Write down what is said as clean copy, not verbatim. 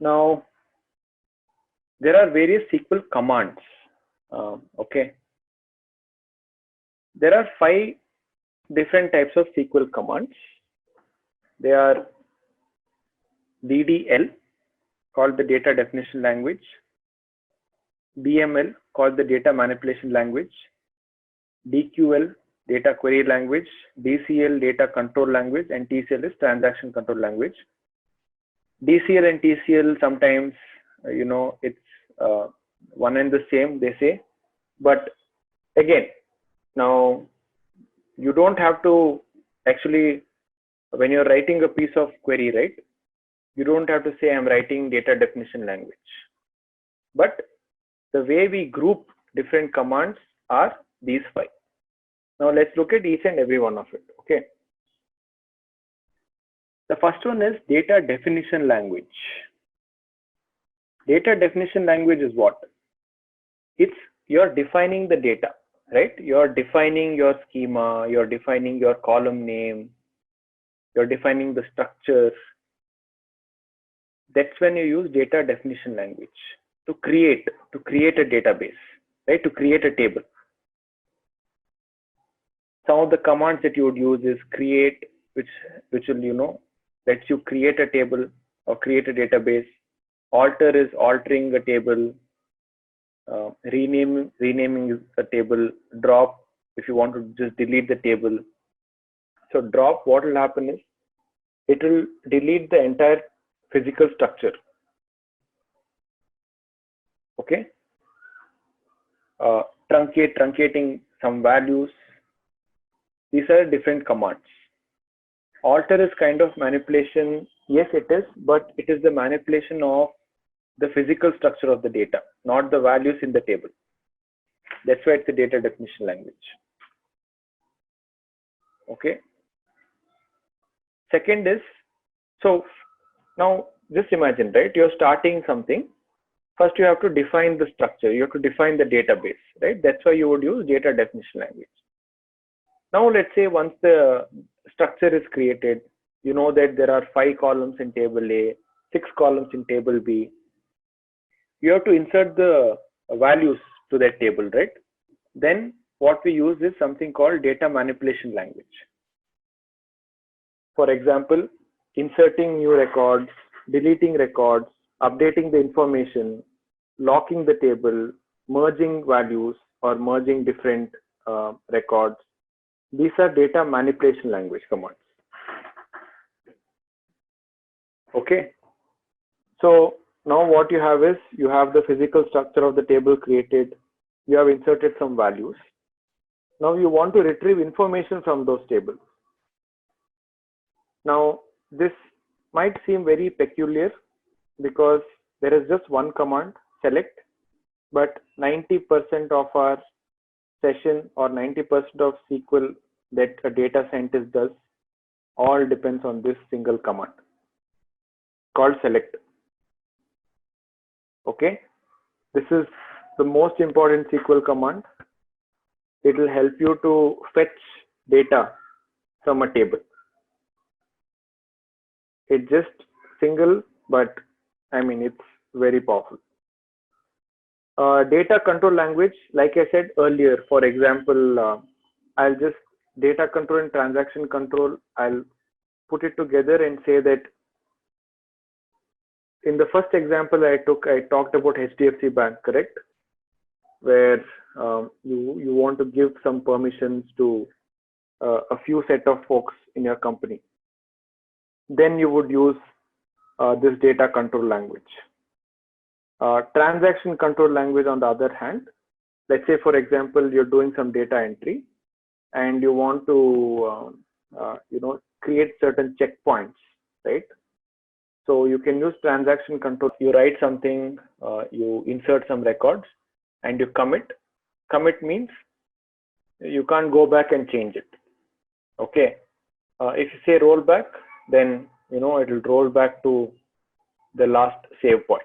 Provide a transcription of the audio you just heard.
Now, there are various SQL commands. Okay. There are 5 different types of SQL commands. They are DDL, called the data definition language, DML, called the data manipulation language, DQL, data query language, DCL, data control language, and TCL is transaction control language. DCL and TCL sometimes, it's one and the same, they say. But again, now you don't have to actually, when you're writing a piece of query, right? You don't have to say I'm writing data definition language. But the way we group different commands are these 5. Now let's look at each and every one of it. Okay. The first one is data definition language. Data definition language is what? It's you're defining the data, right? You're defining your schema, you're defining your column name, you're defining the structure. That's when you use data definition language to create a database, right? To create a table. Some of the commands that you would use is create, which will, lets you create a table or create a database. Alter is altering a table. Renaming a table. Drop, if you want to just delete the table. So drop, what will happen is it will delete the entire physical structure. Okay. Truncating some values. These are different commands. Alter is kind of manipulation. Yes, it is, but it is the manipulation of the physical structure of the data, not the values in the table. That's why it's a data definition language. Okay. Second is, so now just imagine, right? You're starting something. First, you have to define the structure. You have to define the database, right? That's why you would use data definition language. Now, let's say once the structure is created, you know that there are 5 columns in table A, 6 columns in table B. You have to insert the values to that table, right? Then what we use is something called data manipulation language. For example, inserting new records, deleting records, updating the information, locking the table, merging values or merging different records. These are data manipulation language commands. Okay. So now what you have is you have the physical structure of the table created. You have inserted some values. Now you want to retrieve information from those tables. Now this might seem very peculiar because there is just one command, select, but 90% of our session or 90% of SQL that a data scientist does all depends on this single command called select. Okay, this is the most important SQL command. It will help you to fetch data from a table. It's just single, but I mean, it's very powerful. Data control language, like I said earlier, for example, I'll just data control and transaction control, I'll put it together and say that in the first example I talked about HDFC Bank, correct? Where you want to give some permissions to a few set of folks in your company. Then you would use this data control language. Transaction control language, on the other hand, let's say, for example, you're doing some data entry and you want to, create certain checkpoints, right? So you can use transaction control. You write something, you insert some records and you commit. Commit means you can't go back and change it. Okay. If you say roll back, then, it will roll back to the last save point.